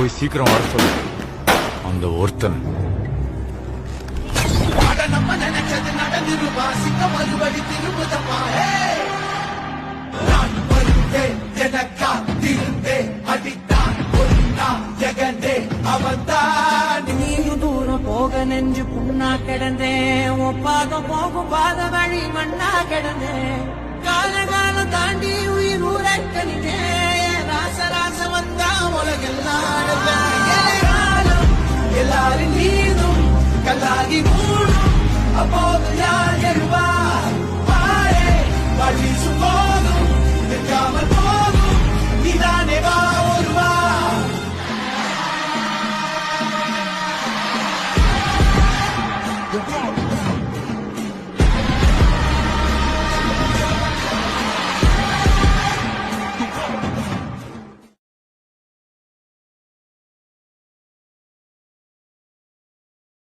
போய் சீக்கிரம் வர சொல்லு அந்த ஒருத்தன். நம்ம நினைச்சது நடந்துருவா சிக்க மறுபடி திரும்புதப்பா எனக்கா திருந்தே அடித்தான் ஒன்னா ஜெகந்தே அவன்தான். நீயும் தூரம் போக நெஞ்சு புண்ணா கிடந்தேன் ஒப்பாக போகும் பாத வழி மண்ணா கிடந்தேன் காலம் தாண்டி உயிர் ஊரக்கணினேன் ராச வந்தா உலகெல்லாம் எல்லாரும் நீதும் கல்லாகி மூடும் அப்போது யார் எழுவா